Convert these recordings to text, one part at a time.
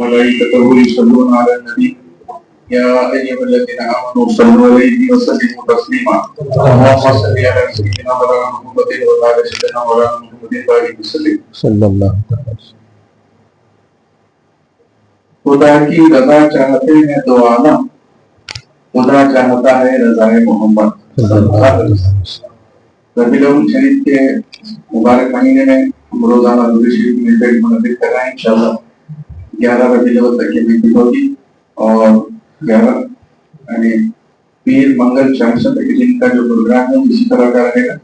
وملائكته يصلون على النبي يا أيها الذين آمنوا صلوا عليه وسلموا تسليما اللهم صل على سيدنا مولانا محمد وعلى سيدنا مولانا محمد وبارك وسلم صلی اللہ علیہ وسلم. خدا کی رضا چاہتے ہیں تو عالم، خدا چاہتا ہے رضا محمد. ربیع الاول شریف کے مبارک مہینے میں ہم روزانہ درود شریف میں بیٹھ منعقد کر رہے ہیں. انشاءاللہ 11 ربیع الاول تک یہ میٹنگ ہوگی اور 11 یعنی پیر منگل چاہشہ کے دن کا جو پروگرام ہے اسی طرح کا رہے گا.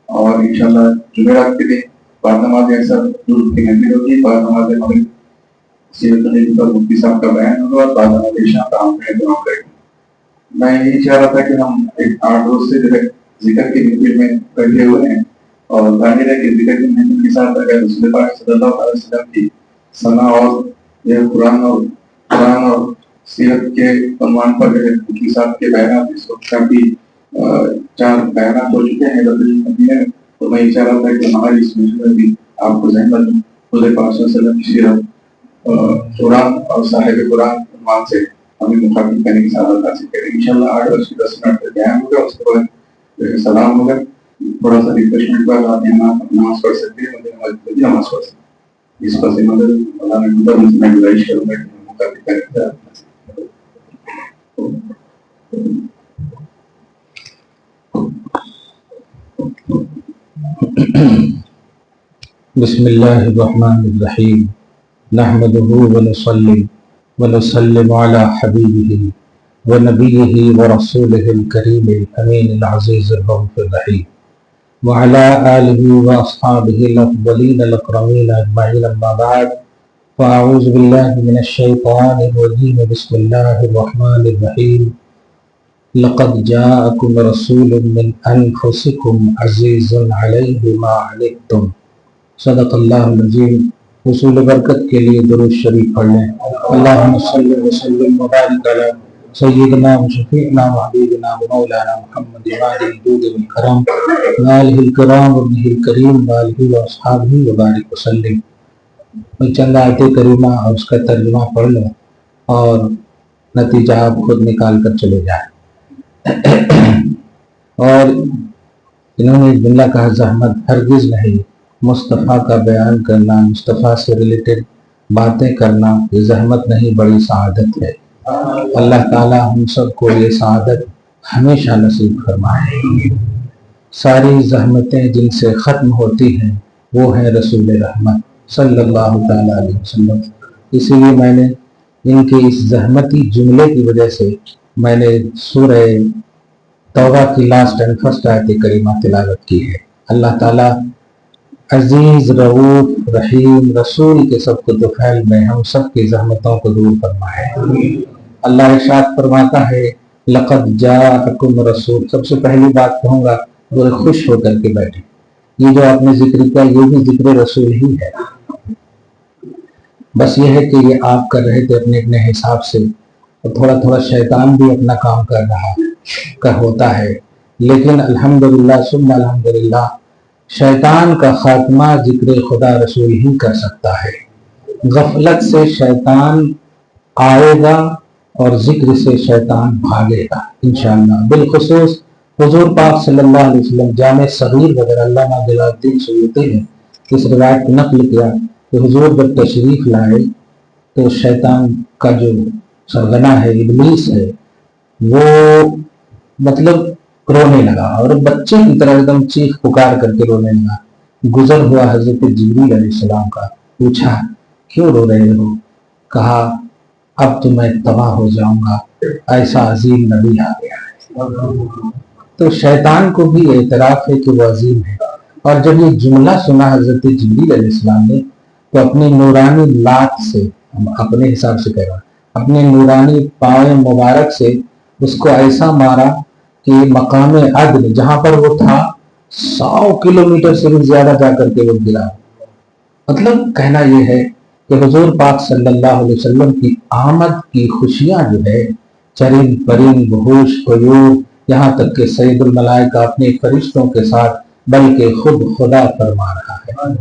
اور انشاءاللہ جمعرات کے دن بعد نماز اکثر درود کی محفل ہوگی. بعد نماز مغرب سیرت النبی پر مفتی صاحب کا بیان ہوگا اور بعد نماز عشاء کا ہم دعا کریں گے. میں یہی چاہ رہا تھا کہ ہم ایک 8 روز سے جو ہے ذکر کی محفل میں بیٹھے ہوئے ہیں اور ظاہر ہے کہ ذکر کی محفل کے ساتھ اگر رسول پاک صلی اللہ علیہ وسلم کی ثنا اور یہ قرآن اور سیرت کے عنوان پر جو ہے مفتی صاحب کے بیانات اس وقت کافی 4 بیانات ہو چکے ہیں مدینے میں. تو میں یہ چاہ رہا تھا کہ ہماری اس محفل میں بھی آپ کو ذہن رکھوں حضور پاک صلی اللہ علیہ وسلم کی سیرت قرآن اور صاحب قرآن عنوان سے ہمیں مخاطب کرنے کی سعادت حاصل کریں. انشاءاللہ 8 بج کے 10 منٹ کا بیان ہوگا. اس کے بعد سلام ہوگا. تھوڑا سا ریفریشمنٹ کا آپ یہاں نماز پڑھ سکتے ہیں. نماز پڑھ سکتے ہیں. اس پر سے مدد مولانا مدد میں گزارش کروں گا کہ مخاطب کریں. بسم اللہ الرحمن الرحیم نحمده ونصلي ونسلم على حبيبه ونبيه ورسوله الكريم الأمين العزيز الرؤوف الرحيم وعلى آله وأصحابه الأفضلين الأكرمين أجمعين. أما بعد فأعوذ بالله من الشيطان الرجيم. بسم الله الرحمن الرحيم. لقد جاءكم رسول من أنفسكم عزيز عليه ما عنتم. صدق اللہ العظیم. حصول برکت کے لیے درود شریف پڑھ لیں. اللہم صلی وسلم وبارک علی سیدنا وشفیعنا وحبیبنا ومولانا محمد وآلہ الجود والکرم وآلہ الکرام وابنہ الکریم وآلہ واصحابہ وبارک وسلم. میں چند آیت کریمہ اور اس کا ترجمہ پڑھ لوں اور نتیجہ آپ خود نکال کر چلے جائیں. اور انہوں نے جملہ کہا زحمت ہرگز نہیں. مصطفیٰ کا بیان کرنا، مصطفیٰ سے ریلیٹڈ باتیں کرنا یہ زحمت نہیں بڑی سعادت ہے. اللہ تعالی ہم سب کو یہ سعادت ہمیشہ نصیب فرمائے. ساری زحمتیں جن سے ختم ہوتی ہیں وہ ہیں رسول رحمت صلی اللہ تعالیٰ علیہ وسلم. اسی لیے میں نے ان کے اس زحمتی جملے کی وجہ سے میں نے سورہ توبہ کی لاسٹ اینڈ فرسٹ آیت کریمہ تلاوت کی ہے. اللہ تعالیٰ عزیز رؤوف رحیم رسول کے سب کو طفیل میں ہم سب کی زحمتوں کو دور فرمائے. اللہ ارشاد فرماتا ہے لقد جاءکم رسول. سب سے پہلی بات کہوں گا وہ خوش ہو کر کے بیٹھے. یہ جو آپ نے ذکر کیا یہ بھی ذکر رسول ہی ہے. بس یہ ہے کہ یہ آپ کر رہے تھے اپنے اپنے حساب سے اور تھوڑا تھوڑا شیطان بھی اپنا کام کر رہا ہوتا ہے. لیکن الحمدللہ ثم الحمدللہ شیطان کا خاتمہ ذکر خدا رسول ہی کر سکتا ہے. غفلت سے شیطان آئے گا اور ذکر سے شیطان بھاگے گا انشاءاللہ. بالخصوص حضور پاک صلی اللہ علیہ وسلم جامع صغیر وغیرہ علامہ جلال الدین سیوطی نے اس روایت کو نقل کیا کہ حضور جب تشریف لائے تو شیطان کا جو سرغنہ ہے ابلیس ہے وہ مطلب رونے لگا اور بچے کی طرح ایک دم چیخ پکار کر کے رونے لگا. گزر ہوا حضرت جبریل علیہ السلام کا. پوچھا کیوں رو رہے ہو؟ کہا اب تو میں تباہ ہو جاؤں گا، ایسا عظیم نبی آ گیا ہے. تو شیطان کو بھی اعتراف ہے کہ وہ عظیم ہے. اور جب یہ جملہ سنا حضرت جبریل علیہ السلام نے تو اپنی نورانی لات سے، اپنے حساب سے کہہ رہا اپنے نورانی پاؤں مبارک سے اس کو ایسا مارا کہ مقام عدن جہاں پر وہ تھا 100 کلومیٹر سے بھی زیادہ جا کر کے وہ گرا. مطلب کہنا یہ ہے کہ حضور پاک صلی اللہ علیہ وسلم کی آمد کی خوشیاں جو ہے چرند پرند وحوش طیور یہاں تک کہ سید الملائکہ اپنے فرشتوں کے ساتھ بلکہ خود خدا فرما رہا ہے.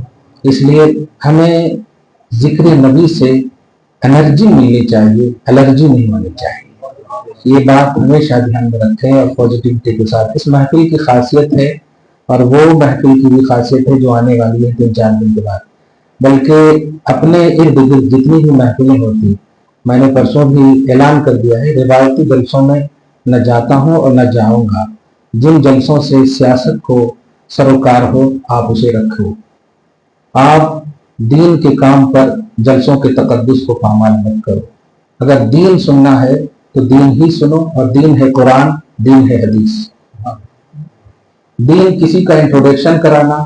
اس لیے ہمیں ذکر نبی سے انرجی ملنی چاہیے, الرجی نہیں ہونی چاہیے. یہ بات ہمیشہ دھیان میں رکھیں اور پازیٹیوٹی کے ساتھ. اس محفل کی خاصیت ہے, اور وہ محفل کی بھی خاصیت ہے جو آنے والی ہے 3-4 دن کے بعد, بلکہ اپنے ارد گرد جتنی بھی محفلیں ہوتی, میں نے پرسوں بھی اعلان کر دیا ہے, روایتی جلسوں میں نہ جاتا ہوں اور نہ جاؤں گا. جن جلسوں سے سیاست کو سروکار ہو آپ اسے رکھو. آپ دین کے کام پر جلسوں کے تقدس کو پامال مت کرو. اگر دین سننا ہے تو دین ہی سنو, اور دین ہے قرآن, دین ہے حدیث. دین کسی کا انٹروڈکشن کرانا,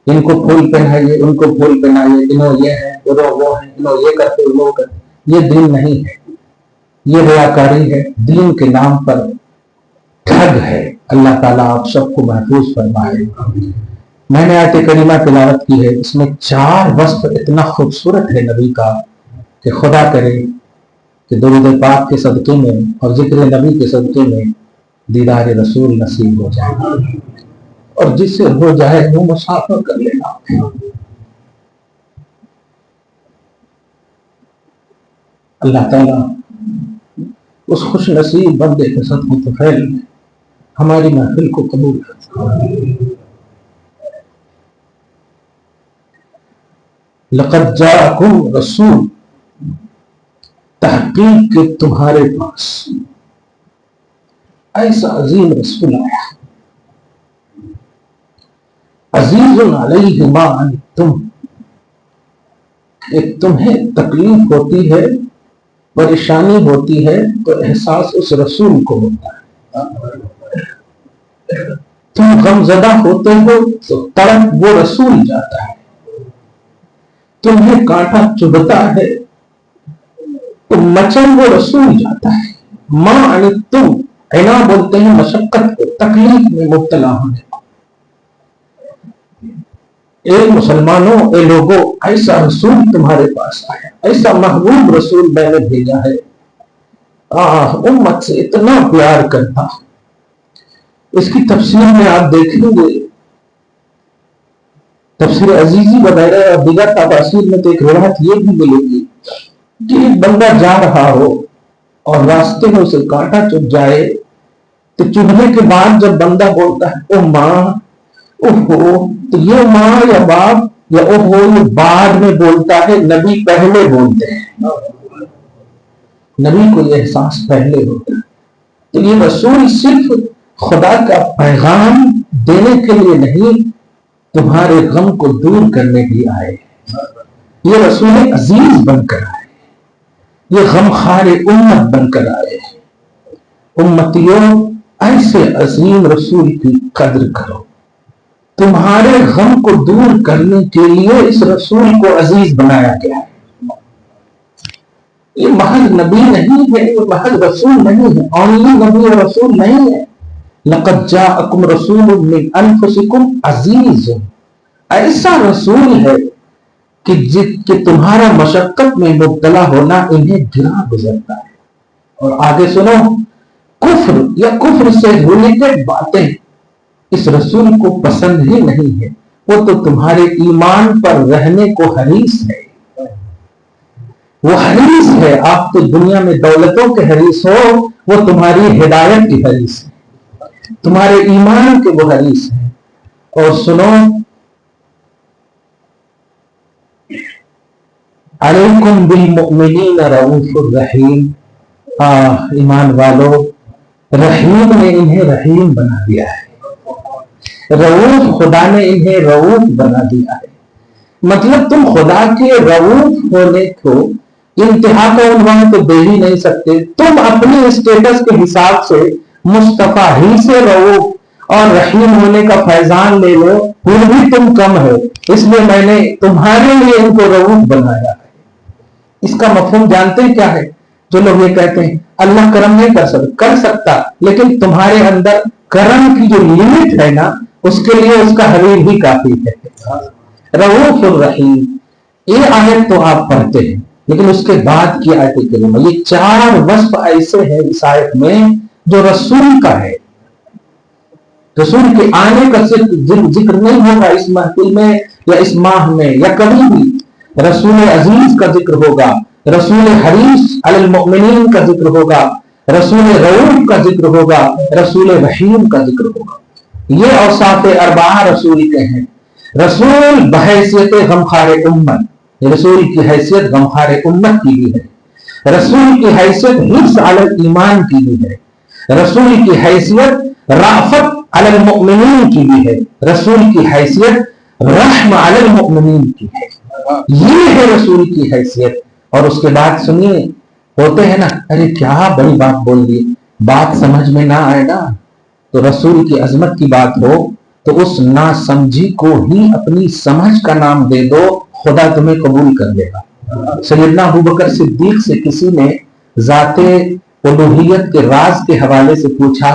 ان کو پھول پہنائیے, ان کو پھول پہنائیے, انہوں یہ ہے, انہوں وہ ہے, انہوں یہ کرتے, وہ کرتے, یہ دین نہیں ہے. یہ ریاکاری ہے, دین کے نام پر ٹھگ ہے. اللہ تعالیٰ آپ سب کو محفوظ فرمائے. میں نے آیت کریمہ تلاوت کی ہے, اس میں 4 وصف اتنا خوبصورت ہے نبی کا کہ خدا کرے کہ درود پاک کے صدقے میں اور ذکر نبی کے صدقے میں دیدار رسول نصیب ہو جائے, اور جس سے ہو جائے وہ مسافر کر لینا. اللہ تعالیٰ اس خوش نصیب بندے کے صدقے تو خیر میں ہماری محفل کو قبول کرے. لقد جاءکم رسول, تحقیق کہ تمہارے پاس ایسا عظیم رسول آیا, عزیز علیہ ما عنتم, کہ تمہیں تکلیف ہوتی ہے, پریشانی ہوتی ہے تو احساس اس رسول کو ہوتا ہے. تم غمزدہ ہوتے ہو تو تڑپ وہ رسول جاتا ہے. تمہیں کانٹا چبھتا ہے تو مچل وہ رسول جاتا ہے. ما عنتم, عنا بولتے ہیں مشقت کو, تکلیف میں مبتلا ہونے کو. اے مسلمانوں, اے لوگوں, ایسا رسول تمہارے پاس آیا, ایسا محبوب رسول میں نے بھیجا ہے, امت سے اتنا پیار کرتا. اس کی تفسیر میں آپ دیکھیں گے, تفسیر عزیزی وغیرہ اور دیگر تفاسیر میں تو ایک روایت یہ بھی ملے گی کہ ایک بندہ جا رہا ہو اور راستے میں اسے کانٹا چبھ جائے, تو چبھنے کے بعد جب بندہ بولتا ہے او ماں, اوہو, تو یہ ماں یا باپ یا اوہو یہ بعد میں بولتا ہے, نبی پہلے بولتے ہیں. نبی کو یہ احساس پہلے ہوتا ہے. تو یہ رسول صرف خدا کا پیغام دینے کے لیے نہیں, تمہارے غم کو دور کرنے بھی آئے. یہ رسول عزیز بن کر آئے, یہ غمخوار امت بن کر آئے. امتیوں, ایسے عظیم رسول کی قدر کرو. تمہارے غم کو دور کرنے کے لیے اس رسول کو عزیز بنایا گیا ہے. یہ محض نبی نہیں ہے, یہ محض رسول نہیں ہے, اونلی نبی اور رسول نہیں ہے. لقد جاءکم رسول من انفسکم عزیز, ایسا رسول ہے کہ تمہارا مشقت میں مبتلا ہونا انہیں گرا گزرتا ہے. اور آگے سنو, کفر یا کفر سے ریلیٹڈ باتیں اس رسول کو پسند ہی نہیں ہے. وہ تو تمہارے ایمان پر رہنے کو حریص ہے. وہ حریص ہے, آپ تو دنیا میں دولتوں کے حریص ہو, وہ تمہاری ہدایت کی حریص ہے, تمہارے ایمان کے وہ حریص ہے. اور سنو, علیکم بالمؤمنین رؤوف الرحیم, ایمان والو, رحیم نے انہیں رحیم بنا دیا ہے. رؤوف, خدا نے انہیں رؤوف بنا دیا ہے. مطلب تم خدا کے رؤوف ہونے کو انتہا کا عنوان تو دے ہی نہیں سکتے. تم اپنے اسٹیٹس کے حساب سے مصطفیٰ ہی سے رؤوف اور رحیم ہونے کا فیضان لے لو, پھر بھی تم کم ہو. اس لیے میں نے تمہارے لیے ان کو رؤوف بنایا ہے. اس کا مفہوم جانتے ہیں کیا ہے؟ جو لوگ یہ کہتے ہیں اللہ کرم نہیں کر سکتا, لیکن تمہارے اندر کرم کی جو لمٹ ہے نا, اس کے لیے اس کا حبیب ہی کافی ہے. رؤوف الرحیم, یہ آیت تو آپ پڑھتے ہیں, لیکن اس کے بعد کی آیت کریمہ, یہ 4 وصف ایسے ہیں اس آیت میں جو رسول کا ہے. رسول کے آنے کا ذکر نہیں ہوگا اس محفل میں یا اس ماہ میں یا کبھی بھی. رسول عزیز کا ذکر ہوگا, रसूल हरीस अलल मुमिनीन का जिक्र होगा, रसूल रऊफ का जिक्र होगा, रसूल रहीम का जिक्र होगा। ये औसाफ अरबा रसूल के हैं। रसूल बहैसियत गमखार उम्मत, रसूल की हैसियत गमखार उम्मत की भी है, रसूल की हैसियत हिफ्ज़ अलल ईमान की भी है, रसूल की हैसियत राफत अलल मुमिनीन की भी है, रसूल की हैसियत रहम अलल मुमिनीन की है। ये है रसूल की हैसियत। और उसके बाद सुनिए, होते हैं ना, अरे क्या बड़ी बात बोल दी, बात समझ में ना आए ना, तो रसूल की अजमत की बात हो तो उस नासमझी को ही अपनी समझ का नाम दे दो, खुदा तुम्हें कबूल कर लेगा। सैयदना अबू बकर सिद्दीक से किसी ने जाते उलूहियत के राज के हवाले से पूछा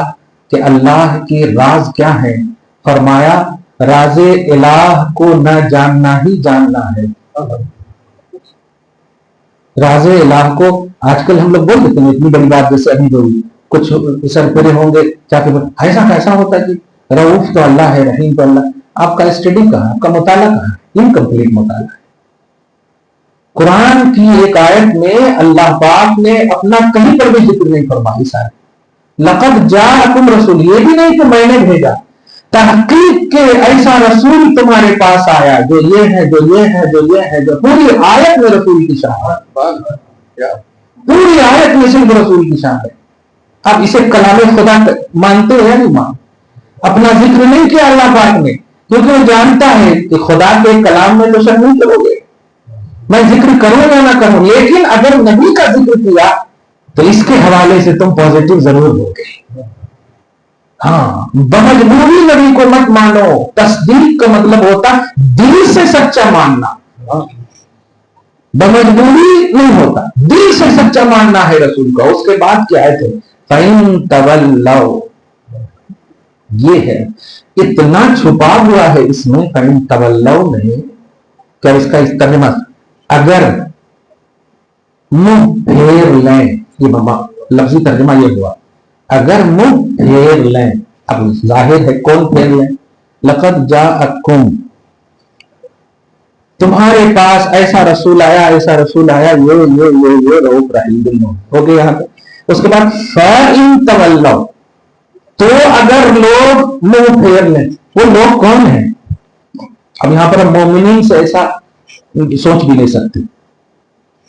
कि अल्लाह के राज क्या है? फरमाया, राजे इलाह को न जानना ही जानना है। राजे इलाह को आजकल हम लोग बोल देते हैं इतनी बड़ी बात, जैसे अभी बोली कुछ सरपरे होंगे जाके ऐसा कैसा होता है कि रऊफ तो अल्लाह है, रहीम तो अल्लाह। आपका स्टडी कहाँ, आपका मुताला कहाँ? इनकम्प्लीट मुताला है। कुरान की एक आयत में अल्लाह पाक ने अपना कहीं पर भी जिक्र नहीं फरमाया। इस आयत लक़द जाअकुम रसूल, ये भी नहीं कि मैंने भेजा, तहकीक के ऐसा रसूल तुम्हारे पास आया जो ये है, जो ये है, जो ये है, जो पूरी आयत में रसूल की शान है, पूरी आयत में सिर्फ रसूल की शान है। अब इसे कलाम खुदा मानते हैं या नहीं मान? अपना जिक्र नहीं किया अल्लाह पाक ने, क्योंकि वो जानता है कि खुदा के कलाम में तो शक नहीं करोगे, मैं जिक्र करूं या ना करूं, लेकिन अगर नबी का जिक्र किया तो इसके हवाले से तुम पॉजिटिव जरूर होगे। हाँ, बमजबूरी नबी को मत मानो। तस्दीक का मतलब होता दिल से सच्चा मानना, बमजबूरी नहीं होता, दिल से सच्चा मानना है रसूल का। उसके बाद क्या है? तो फ़इन तवल्लौ, ये है, इतना छुपा हुआ है इसमें फ़इन तवल्लौ में। क्या इसका इस तर्जुमा, अगर मुंह फेर लें, ये लफ्जी तर्जुमा ये हुआ, अगर मुंह फेर लें। अब जाहिर है कौन फेर लें? लक़द जाअकुम, तुम्हारे पास ऐसा रसूल आया, ऐसा रसूल आया, ये रऊफ रहीम दोनों हो गए यहाँ पे। उसके बाद फ़इन तवल्लौ, तो अगर लोग मुंह फेर लें, वो लोग कौन है? अब यहां पर हम मोमिनीन से ऐसा सोच भी नहीं सकते।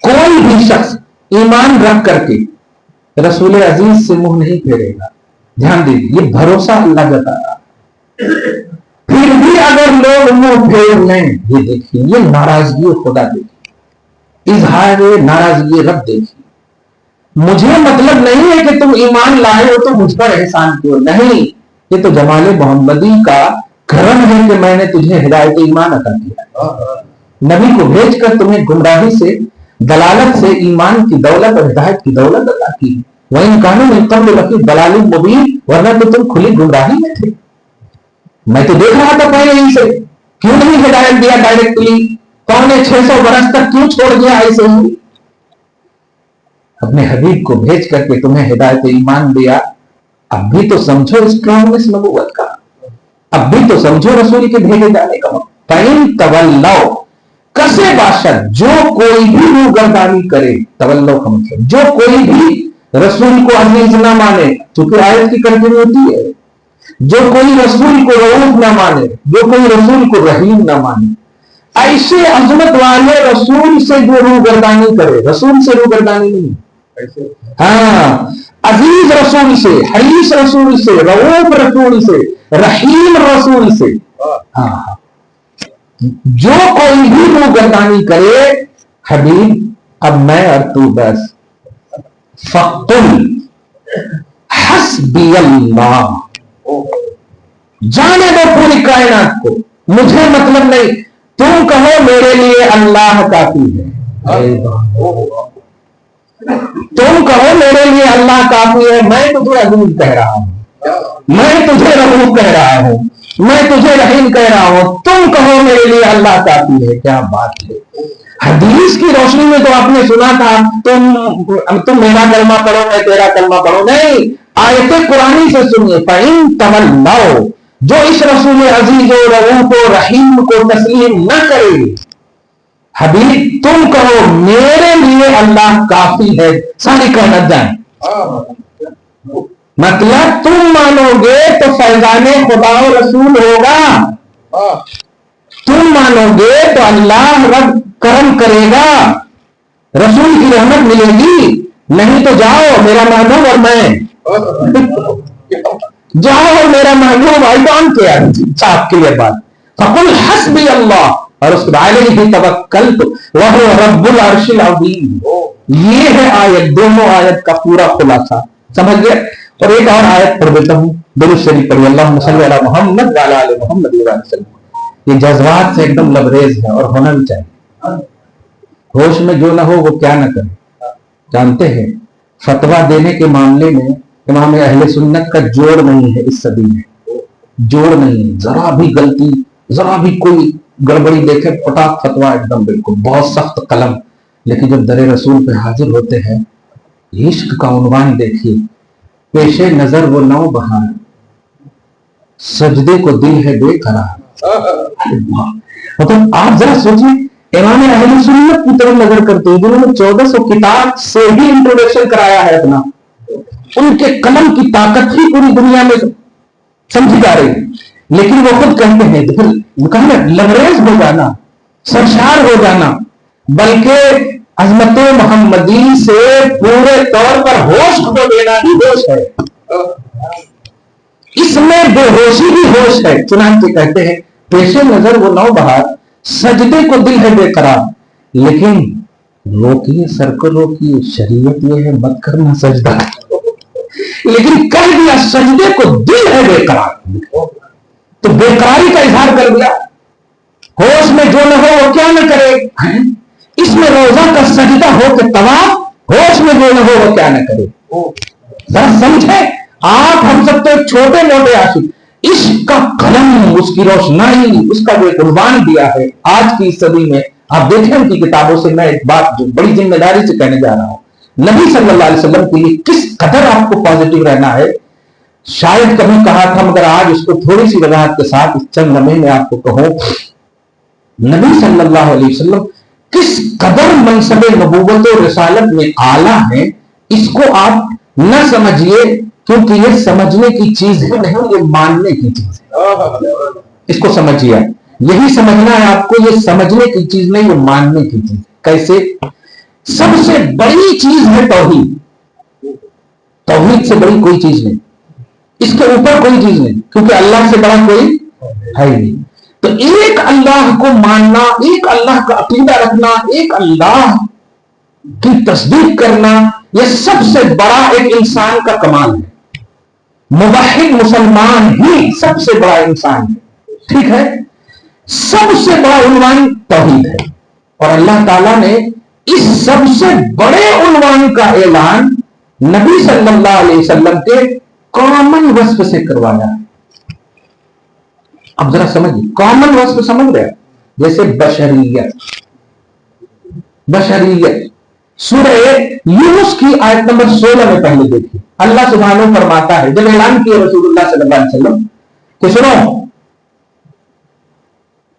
कोई भी शख्स ईमान रख करके रसूल अजीज से मुंह नहीं फेरेगा। ध्यान दीजिए, ये भरोसा अल्लाह जता रहा है। फिर भी अगर लोग मुंह फेर लें, ये देखिए, ये नाराजगी खुदा देखिए, इजहार नाराजगी रब देखिए। मुझे मतलब नहीं है कि तुम ईमान लाए हो तो मुझ पर एहसान क्यों नहीं, ये तो जमाले मोहम्मदी का करम है कि मैंने तुझे हिदायत ईमान अता किया। नबी को भेजकर तुम्हें गुमराही से, दलालत से ईमान की दौलत और हिदायत की दौलत अता की। वहीं कानून में कब्ल लफी दलालिल मुबीन, वरना तो तुम खुली गुमराही में थे। मैं तो देख रहा था पहले ही से, क्यों नहीं हिदायत दिया डायरेक्टली? पौने 600 बरस तक क्यों छोड़ दिया ऐसे ही? अपने हबीब को भेज करके तुम्हें हिदायत ईमान दिया। अब भी तो समझो स्ट्रांगनेस नबुव्वत का, अब भी तो समझो रसूल के भेजे जाने का। फ़इन तवल्लौ, कसे बाशद, जो कोई भी रूगर्दानी करे, तवल्लौ का मतलब जो कोई भी रसूल को अजीज ना माने, क्योंकि आयत की कंटिन्यूटी है, जो कोई रसूल को रऊफ ना माने, जो कोई रसूल को रहीम ना माने, ऐसे अजमत वाले रसूल से जो रूगर्दानी करे, रसूल से रूगर्दानी नहीं, हाँ, अजीज रसूल से, हरीस रसूल से, रऊफ रसूल से, रहीम रसूल से, हाँ, जो कोई भी रूगर्दानी करे, हबीब अब मैं और तू बस, फ़क़ुल हस्बी अल्लाह, जाने दो पूरी कायनात को, मुझे मतलब नहीं, तुम कहो मेरे लिए अल्लाह काफी है। तुम कहो मेरे लिए अल्लाह काफी है, मैं तुझे अजीज कह रहा हूं, मैं तुझे रऊफ कह रहा हूं, मैं तुझे रहीम कह रहा हूं, तुम कहो मेरे लिए अल्लाह काफी है। क्या बात है! हदीस की रोशनी में तो आपने सुना था तुम मेरा कलमा पढ़ो, मैं तेरा कलमा पढ़ो, नहीं, आयत कुरानी से सुनिए। फ़इन तवल्लौ, जो इस रसूल अजीज और रऊफ और रहीम को तस्लीम न करे, حبیب تم کہو میرے لیے اللہ کافی ہے، ساری کائنات جائیں. مطلب تم مانو گے تو فیضان خدا و رسول ہوگا، تم مانو گے تو اللہ رب کرم کرے گا، رسول کی رحمت ملے گی. نہیں تو جاؤ میرا محبوب اور میں، جاؤ میرا محبوب آئی ڈونٹ کیئر. صاحب کلیئر بات. فقل حسبی اللہ، اور اس کے علیہ توکلت وہو رب العرش العظیم. یہ ہے آیت، دونوں آیت کا پورا خلاصہ. سمجھ گئے؟ اور ایک اور آیت پڑھ دیتا ہوں، درود شریف پڑھیے، اللہم صلی علی محمد وعلی آل محمد وسلم. یہ جذبات سے ایک دم لبریز ہے اور ہونا بھی چاہیے. ہوش میں جو نہ ہو وہ کیا نہ کرے. جانتے ہیں فتویٰ دینے کے معاملے میں امام اہل سنت کا جوڑ نہیں ہے. اس صدی میں جوڑ نہیں، ذرا بھی غلطی، ذرا بھی کوئی گڑبڑی دیکھے پٹاک فتویٰ ایک دم بالکل بہت سخت قلم. لیکن جب در رسول پہ حاضر ہوتے ہیں، عشق کا عنوان دیکھیے، پیش نظر وہ نو بہار، سجدے کو دل ہے بے قرار. مطلب آپ ذرا سوچیں، امام اہل سنت کی طرف نظر کرتے ہیں جنہوں نے 1400 کتاب سے ہی انٹروڈکشن کرایا ہے اپنا. ان کے قلم کی طاقت ہی پوری دنیا میں سمجھی جا رہی ہے. لیکن وہ خود کہتے ہیں لبریز ہو جانا، سرشار ہو جانا، بلکہ عظمت محمدی سے پورے طور پر ہوش کو دینا ہی ہوش ہے. اس میں بے ہوشی بھی ہوش ہے. چنانچہ کہتے ہیں پیش نظر وہ نو بہار، سجدے کو دل ہے بے قرار. لیکن روکیے سر کو روکیے، شریعت یہ ہے مت کرنا سجدہ، لیکن کہہ دیا سجدے کو دل ہے بے قرار، تو بے قراری کا اظہار کر دیا. ہوش میں جو نہ ہو وہ کیا نہ کرے. اس میں روزہ کا سجدہ ہو کے طواف، ہوش میں جو نہ ہو وہ کیا نہ کرے. ذرا سمجھے آپ، ہم سب تو چھوٹے موٹے عاشق، عشق کا قلم، اس کی روشنائی، اس کا جو عنوان دیا ہے آج کی صدی میں. آپ دیکھیں ان کی کتابوں سے میں ایک بات جو بڑی ذمہ داری سے کہنے جا رہا ہوں، نبی صلی اللہ علیہ وسلم کے لیے کس قدر آپ کو پازیٹیو رہنا ہے. شاید کبھی کہا تھا، مگر آج اس کو تھوڑی سی وضاحت کے ساتھ اس چند لمحے میں آپ کو کہوں، نبی صلی اللہ علیہ وسلم کس قدر منصب نبوت و رسالت میں اعلیٰ ہیں. اس کو آپ نہ سمجھیے، کیونکہ یہ سمجھنے کی چیز ہے نہیں، یہ ماننے کی چیز ہے. اس کو سمجھیے، یہی سمجھنا ہے آپ کو، یہ سمجھنے کی چیز نہیں، یہ ماننے کی چیز. کیسے؟ سب سے بڑی چیز ہے توحید. توحید سے بڑی کوئی چیز نہیں، اس کے اوپر کوئی چیز نہیں، کیونکہ اللہ سے بڑا کوئی ہے نہیں. تو ایک اللہ کو ماننا، ایک اللہ کا عقیدہ رکھنا، ایک اللہ کی تصدیق کرنا، یہ سب سے بڑا ایک انسان کا کمال ہے. موحد مسلمان ہی سب سے بڑا انسان ہے. ٹھیک ہے، سب سے بڑا عنوان توحید ہے. اور اللہ تعالیٰ نے اس سب سے بڑے عنوان کا اعلان نبی صلی اللہ علیہ وسلم کے کامن وصف سے کروایا. اب ذرا سمجھیے، کامن وصف سمجھ رہے ہیں؟ جیسے بشریت. بشریت سورہ یونس کی آیت نمبر 16 میں پہلے دیکھیے، اللہ سبحانہ فرماتا ہے، جب اعلان کیا رسول اللہ صلی اللہ علیہ وسلم کہ سنو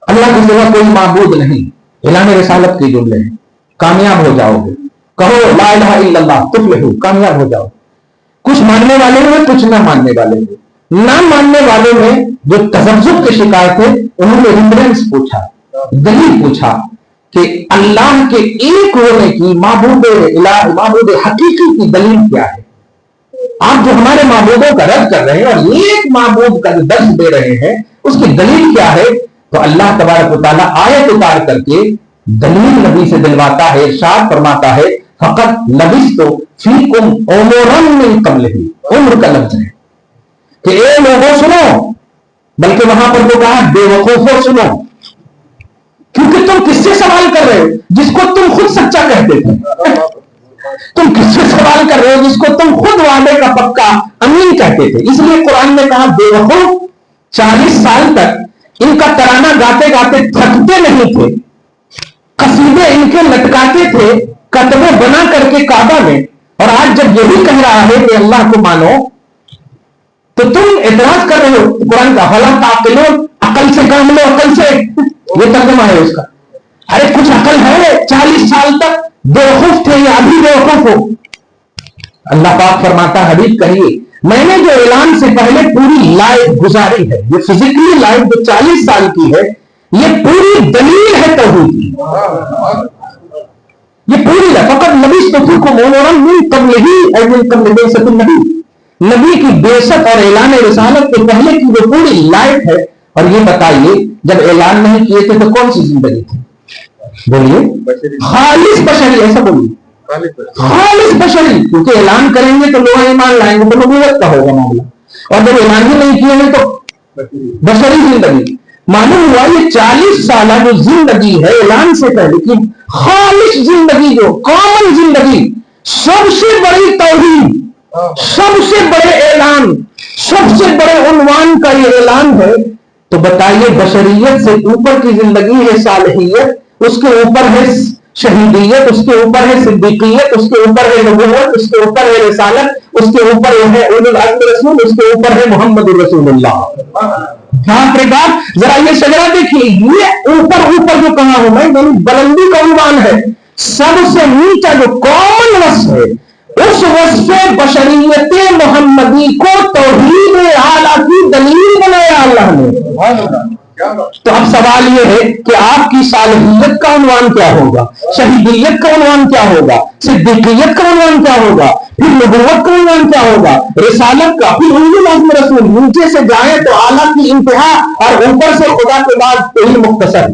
اللہ کے سوا کوئی معبود نہیں، اعلان رسالت کے جملے ہیں، کامیاب ہو جاؤ گے. کہو لا الہ الا اللہ تفلحوا، کامیاب ہو جاؤ. کچھ ماننے والے میں، کچھ نہ ماننے والے میں. نہ ماننے والوں میں جو تذبذب کے شکار تھے، انہوں نے ریفرنس پوچھا، دلیل پوچھا کہ اللہ کے ایک ہونے کی، معبود الہ، معبود حقیقی کی دلیل کیا ہے. آپ جو ہمارے معبودوں کا رد کر رہے ہیں اور ایک معبود کا جو درس دے رہے ہیں، اس کی دلیل کیا ہے. تو اللہ تبارک و تعالیٰ آیت اتار کر کے دلیل نبی سے دلواتا ہے. ارشاد فرماتا ہے فقط لبثت فیکم عمرا من قبلہ. عمر کا لفظ ہے کہ اے لوگوں سنو، بلکہ وہاں پر تو کہا بے وقوفوں سنو، کیونکہ تم کس سے سوال کر رہے ہو جس کو تم خود سچا کہتے تھے. تم کس سے سوال کر رہے ہو جس کو تم خود وعدے کا پکا امین کہتے تھے. اس لیے قرآن نے کہا بے وقوف. 40 سال تک ان کا ترانہ گاتے گاتے تھکتے نہیں تھے، قصیدے ان کے لٹکاتے تھے کتبے بنا کر کے کعبہ میں. اور آج جب یہی کہہ رہا ہے کہ اللہ کو مانو تو تم اعتراض کر رہے ہو. قرآن کا حلا تعقلون، عقل سے کام لو، عقل سے. یہ ترجمہ ہے اس کا. अरे कुछ अकल है? 40 साल तक बेवकूफ थे या अभी बेवकूफ हो? अल्लाह पाक फरमाता है, हबीब कहिए, मैंने जो ऐलान से पहले पूरी लाइफ गुजारी है, ये फिजिकली लाइफ जो 40 साल की है, ये पूरी दलील है तौहीद की। ये पूरी है। फकत नबी को मोहरम मिन क़ब्लिही ऐ मिन क़ब्ल बिअसतिन नबी, नबी की बेशत और ऐलान रिसालत के पहले की जो पूरी लाइफ है। और ये बताइए, जब ऐलान नहीं किए थे तो कौन सी जिंदगी थी? बोलिए, खालिस बशरी, ऐसा बोलिए, खालिस बशरी। क्योंकि ऐलान करेंगे तो लोग ईमान लाएंगे तो नबूवत का होगा मामला, और जब ऐलान ही नहीं किए हैं तो बशरी जिंदगी। मालूम हुआ ये 40 साल जो जिंदगी है ऐलान से पहले की खालिस जिंदगी, जो कॉमन जिंदगी, सबसे बड़ी तौहीद, सबसे बड़े ऐलान, सबसे बड़े उन्वान का ये ऐलान है। तो बताइए, बशरियत से ऊपर की जिंदगी है सालहियत, उसके ऊपर है शहीदियत, उसके ऊपर है सिद्दीकियत, उसके ऊपर है नबूवत, उसके ऊपर है रिसालत, उसके ऊपर है उलुल अज़्म रसूल, उसके ऊपर है मुहम्मदुर रसूलुल्लाह। बाप रे बाप, जरा ये शजरा देखिए, ये ऊपर ऊपर जो कहा हूं मैं, यानी बुलंदी का उन्वान है। सबसे नीचा जो कॉमन वस्फ है, उस वस्फ बशरियत मोहम्मदी को तौहीद आला की दलील बनाया अल्लाह ने। तो अब सवाल यह है कि आपकी सालहियत का उन्वान क्या होगा, शहीदियत का उन्वान क्या होगा, सिद्दीकियत का उन्वान क्या होगा, फिर नबूवत का उन्वान क्या होगा, रिसालत का, फिर उलुल अज़्म रसूल। नीचे से जाए तो आला की इंतहा, और ऊपर से खुदा के बाद इल्म मुख्तसर।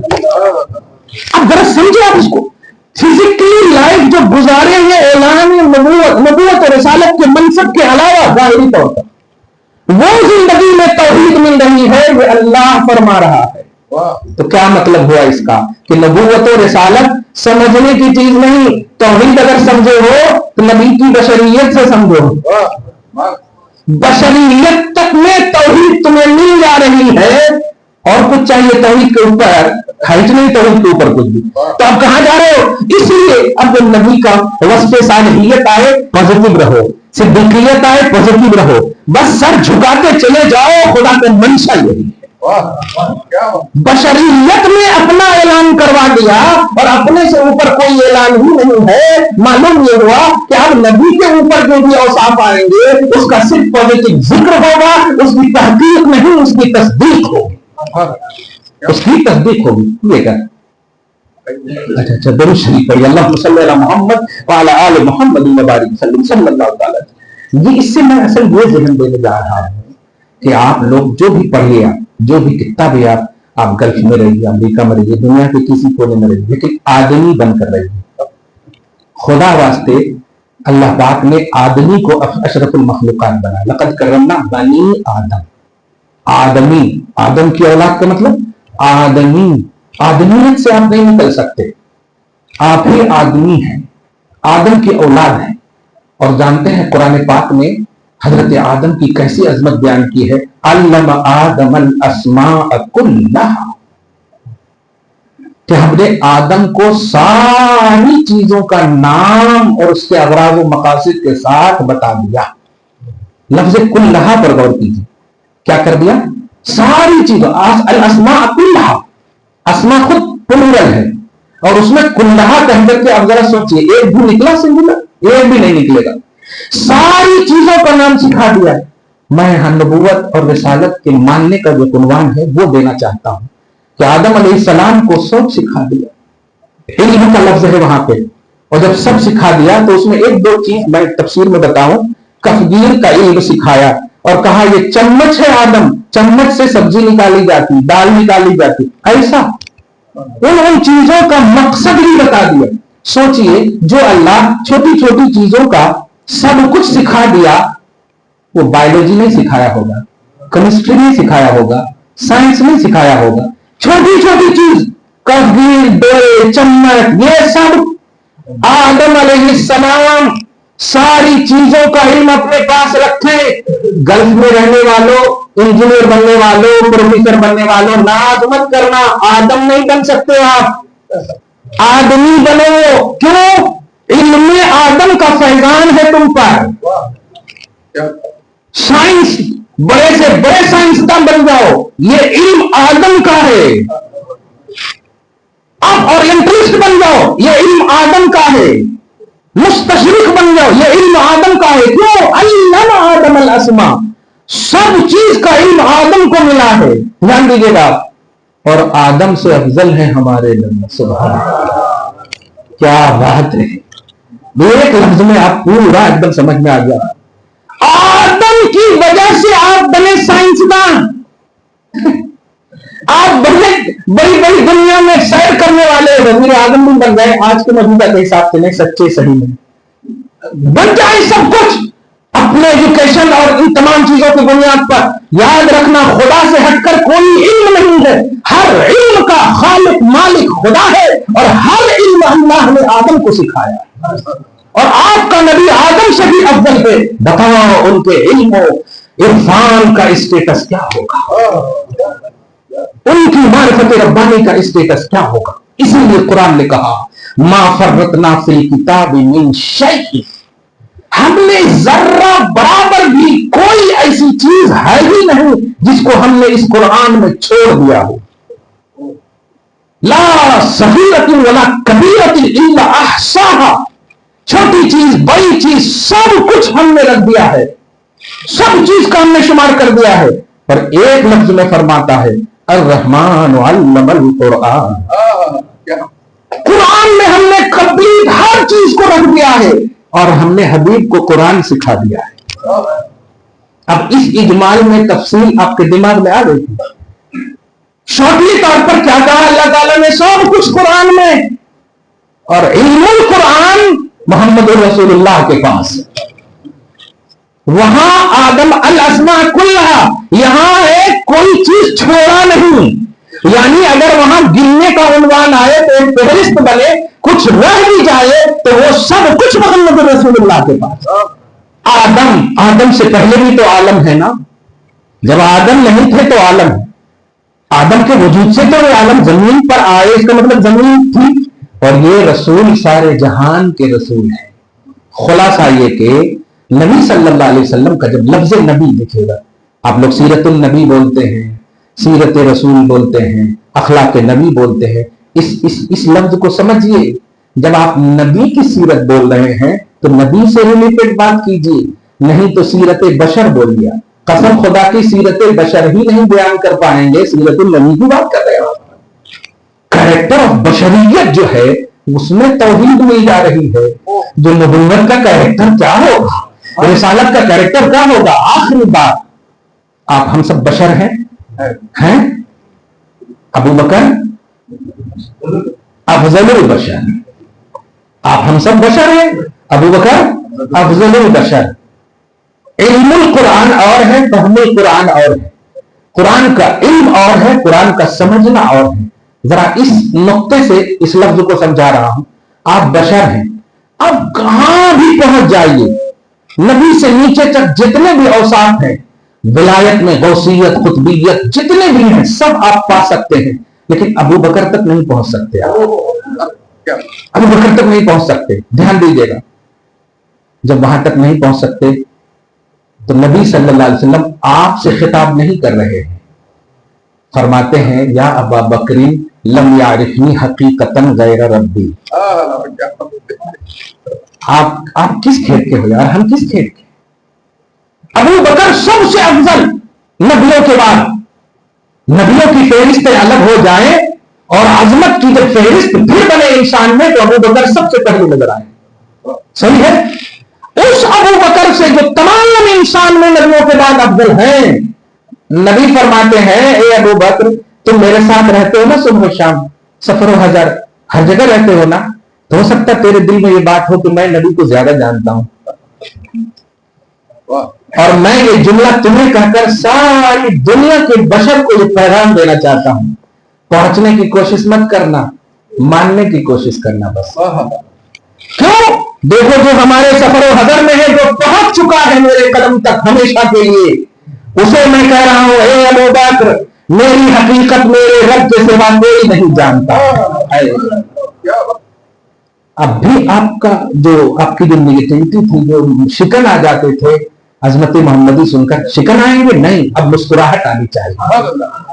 अब जरा समझे आप इसको। फिजिकली लाइफ जो गुजारे हैं ऐलान नबूवत और रिसालत के मनसब के अलावा ज़ाहिरी तौर पर वो जिंदगी में तौहीद मिल रही है, ये अल्लाह फरमा रहा है। तो क्या मतलब हुआ इसका कि नबूवत और रिसालत समझने की चीज नहीं, तौहीद अगर समझे हो तो नबी की बशरियत से समझो। बशरियत तक में तौहीद तुम्हें मिल जा रही है, और कुछ चाहिए तौहीद के ऊपर, खर्च नहीं तौहीद के ऊपर कुछ भी। तो अब कहां जा रहे हो? इसलिए अब जब नबी का वस्फ़े सालिहियत आए पॉजिटिव रहो, सिद्दीकियत आए पॉजिटिव रहो, बस सर झुकाते चले जाओ, खुदा का मंशा यही है। बशरियत में अपना ऐलान करवा दिया और अपने से ऊपर कोई ऐलान ही नहीं है। मालूम ये हुआ कि अब नबी के ऊपर जो भी औसाफ आएंगे उसका सिर्फ पॉजिटिव जिक्र होगा, उसकी तहकीक नहीं, उसकी तस्दीक होगी, उसकी तस्दीक होगी। ये क्या? अच्छा, दरूद शरीफ पढ़िए, अल्लाहुम्मा सल्ली अला मुहम्मद व अला आलि मुहम्मद व बारिक वसल्लम सल्लल्लाहु अलैहि वसल्लम। ये इससे मैं असल ये ज़हन देने जा रहा हूं कि आप लोग जो भी पढ़ लिया, जो भी कितना भी आप गल्फ में रहिए, अमेरिका में रहिए, दुनिया के किसी कोने में रहिए, लेकिन आदमी बनकर रहिए। खुदा वास्ते अल्लाह पाक ने आदमी को अशरफुल मखलूकात बनाया। लक़द कररमना बनी आदम, आदमी, आदम की औलाद का मतलब आदमी। आदमियत से आप नहीं निकल सकते, आप ही आदमी हैं, आदम की औलाद हैं। और जानते हैं कुरान पाक में हजरत आदम की कैसी अजमत बयान की है। अल्लम आदमल अस्माअ कुल्लहा, कि हमने आदम को सारी चीजों का नाम और उसके अगराज व मकासिद के साथ बता दिया। लफ्ज कुल्लहा पर गौर कीजिए, क्या कर दिया? सारी चीजों, अल अस्माअ कुल्लहा, अस्मा खुद प्लूरल है और उसमें कुल्लहा कह करके अब जरा सोचिए, एक भी निकला सिंगुलर? एक भी नहीं निकलेगा। सारी चीजों का नाम सिखा दिया। मैं नबूवत और रिसालत के मानने का जो उन्वान है वो देना चाहता हूं कि आदम अलैहिस्सलाम को सब सिखा दिया। इल्म का लफ्ज है वहां पे, और जब सब सिखा दिया तो उसमें एक दो चीज मैं तफसीर में बताऊं। कफगीर का इल्म सिखाया और कहा ये चम्मच है आदम, चम्मच से सब्जी निकाली जाती, दाल निकाली जाती, ऐसा उन चीजों का मकसद भी बता दिया। सोचिए, जो अल्लाह छोटी छोटी चीजों का सब कुछ सिखा दिया, वो बायोलॉजी नहीं सिखाया होगा, केमिस्ट्री नहीं सिखाया होगा, साइंस नहीं सिखाया होगा। छोटी छोटी चीज, कफगीर, डोरे, चम्मच, ये सब आदम अलैहिस्सलाम सारी चीजों का इल्म अपने पास रखें। गल्फ में रहने वालों, इंजीनियर बनने वालों, प्रोफेसर बनने वालों, नाज मत करना, आदम नहीं बन सकते आप, आदमी बनो। क्यों? इल्म आदम का फैजान है तुम पर। साइंस, बड़े से बड़े साइंसदान बन जाओ, ये इल्म आदम का है। आप ओरिएंटलिस्ट बन जाओ, ये इल्म आदम का है। मुस्तशरिक बन जाओ, ये इल्म आदम का है। क्यों? अल्लमा आदम अल अस्मा, सब चीज का इल्म आदम को मिला है। ध्यान दीजिएगा, और आदम से अफजल है हमारे नबी। सुभान अल्लाह, क्या बात है। एक लफ्ज में आप पूरा एकदम समझ में आ गया। आदम की वजह से आप बने साइंसदान, आप बड़े बड़ी बड़ी दुनिया में सैर करने वाले वजीर आजम भी बन गए। आज के मौजूदा के हिसाब से नहीं, सच्चे सही में बन जाए सब कुछ अपने एजुकेशन और इन तमाम चीजों की बुनियाद पर। याद रखना, खुदा से हटकर कोई इल्म नहीं है। हर इल्म का खालिक मालिक खुदा है, और हर इल्म अल्लाह ने आदम को सिखाया, और आपका नबी आदम से भी अफजल है। बताओ उनके इल्म इरफान का स्टेटस क्या होगा, उनकी मारिफत रब्बानी का स्टेटस क्या होगा। इसीलिए कुरान ने कहा, मा फर्रतना फिल किताबि मिन शैइन, हमने जर्रा बराबर भी कोई ऐसी चीज है ही नहीं जिसको हमने इस कुरान में छोड़ दिया हो। ला सगीरतिन वला कबीरतिन इल्ला अहसाहा, छोटी चीज बड़ी चीज सब कुछ हमने रख दिया है, सब चीज का हमने शुमार कर दिया है। पर एक लफ्ज में फरमाता है, अर्रहमान अल्लमल कुरान, कुरान में हमने कंप्लीट हर चीज को रख दिया है, और हमने हबीब को कुरान सिखा दिया है। अब इस इजमाल में तफसील आपके दिमाग में आ गई थी। शॉर्टली तौर पर क्या कहा अल्लाह ताला ने, सब कुछ कुरान में, और इल्मुल कुरान मोहम्मद रसूलुल्लाह के पास। वहां आदम अल अस्मा कुल्लहा, यहां है कोई चीज छोड़ा नहीं। यानी अगर वहां गिनने का उन्वान आए तो एक फहरिस्त बने, कुछ रह भी जाए तो वो सब कुछ मोहम्मद रसूलुल्लाह के पास। आदम से पहले भी तो आलम है ना, जब आदम नहीं थे तो आलम है। आदम के वजूद से तो वो आलम जमीन पर आए, इसका मतलब जमीन थी, और ये रसूल सारे जहान के रसूल है। खुलासा ये कि नबी सल्लल्लाहु अलैहि वसल्लम का जब लफ्ज नबी दिखेगा, आप लोग सीरतुल नबी बोलते हैं, सीरत रसूल बोलते हैं, अखलाक नबी बोलते हैं, इस लफ्ज को समझिए। जब आप नबी की सीरत बोल रहे हैं तो नबी से रिलेटेड बात कीजिए, नहीं तो सीरत बशर बोलिए। कसम खुदा की सीरत बशर ही नहीं बयान कर पाएंगे, सीरतुल नबी की बात कर रहे हो। कैरेक्टर ऑफ बशरियत जो है उसमें तौहीद मिल जा रही है। जो नबुव्वत का कैरेक्टर क्या होगा, रिसालत का कैरेक्टर क्या होगा। आखिरी बात, आप हम सब बशर हैं? अबू बकर अफजलुल बशर, आप हम सब बशर हैं, अबू बकर अफजलुल बशर। इल्मुल कुरान और है, फहमुल कुरान और है। कुरान का इल्म और है, कुरान का समझना और है। जरा इस नुक्ते से इस लफ्ज को समझा रहा हूं। आप बशर हैं, अब कहां भी पहुंच जाइए, नबी से नीचे तक जितने भी औसाफ हैं, विलायत में गौसियत, खुतबियत जितने भी हैं, सब आप पा सकते हैं, लेकिन अबू बकर तक नहीं पहुंच सकते। अबू बकर तक नहीं पहुंच सकते। ध्यान दीजिएगा, जब वहां तक नहीं पहुंच सकते तो नबी सल्लल्लाहु अलैहि वसल्लम आपसे खिताब नहीं कर रहे हैं। फरमाते हैं, या अबा बकरी लम यारिफनी हकीकतन गैर रब्बी। आप किस खेत के हो यार, हम किस खेत के। अबू बकर सबसे अफजल नबियों के बाद, नबियों की फहरिस्त अलग हो जाए और आजमत की जब फहरिस्त फिर बने इंसान में, तो अबू बकर सबसे पहले नजर आए। सही है। उस अबू बकर से जो तमाम इंसान में नबियों के बाद अफजल हैं, नबी फरमाते हैं, ए अबू बकर तुम मेरे साथ रहते हो ना, सुबह शाम सफर हजर हर जगह रहते हो ना, तो हो सकता है तेरे दिल में ये बात हो कि मैं नबी को ज्यादा जानता हूं, और मैं ये जुमला तुम्हें कहकर सारी दुनिया के बशर को ये पैगाम देना चाहता हूं। पहुंचने की कोशिश मत करना, मानने की कोशिश करना बस। क्यों? देखो जो हमारे सफर हजर में है, जो पहुंच चुका है मेरे कदम तक हमेशा के लिए, उसे मैं कह रहा हूं, ए अबू बकर मेरी हकीकत मेरे रब के सिवा कोई नहीं जानता। अब भी आपका जो आपकी जो निगेटिविटी थी, जो शिकन आ जाते थे अजमत मोहम्मदी सुनकर, शिकन आएंगे नहीं, अब मुस्कुराहट आनी चाहिए,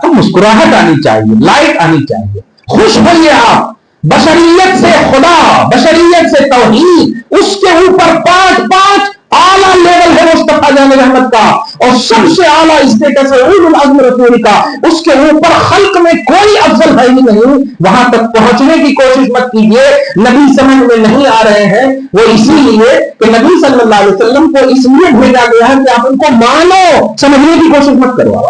अब मुस्कुराहट आनी चाहिए, लाइट आनी चाहिए। خوش ہوئیے آپ بشریت سے خدا، بشریت سے توحید، اس کے اوپر 5 اعلیٰ لیول ہے مصطفیٰ جان رحمت کا، اور سب سے اعلیٰ اسٹیٹس ہے اولو العزم رسول کا، اس کے اوپر خلق میں کوئی افضل ہے ہی نہیں۔ وہاں تک پہنچنے کی کوشش مت کیجیے، نبی سمجھ میں نہیں آ رہے ہیں، وہ اسی لیے کہ نبی صلی اللہ علیہ وسلم کو اس لیے بھیجا گیا ہے کہ آپ ان کو مانو، سمجھنے کی کوشش مت کرو،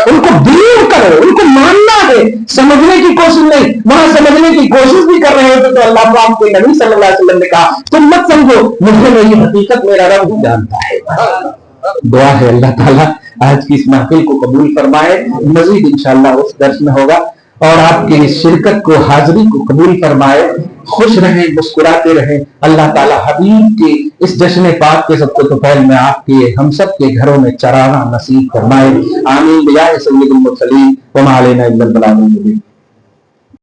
ان کو بلیو کرو، ان کو ماننا ہے، سمجھنے کی کوشش نہیں۔ وہاں سمجھنے کی کوشش بھی کر رہے ہوتے تو اللہ پاک کے نبی صلی اللہ علیہ وسلم نے کہا تم مت سمجھو، مجھے میری حقیقت میرا رب ہی جانتا ہے۔ دعا ہے اللہ تعالیٰ آج کی اس محفل کو قبول فرمائے، مزید انشاءاللہ اس درس میں ہوگا، اور آپ کی اس شرکت کو، حاضری کو قبول فرمائے۔ خوش رہیں، مسکراتے رہیں۔ اللہ تعالیٰ حبیب کے اس جشن پاک کے سب کو پہل میں آپ کے ہم سب کے گھروں میں چراغاں نصیب فرمائے۔ آمین بجاہ سید المرسلین وما علینا الا البلاغ المبین۔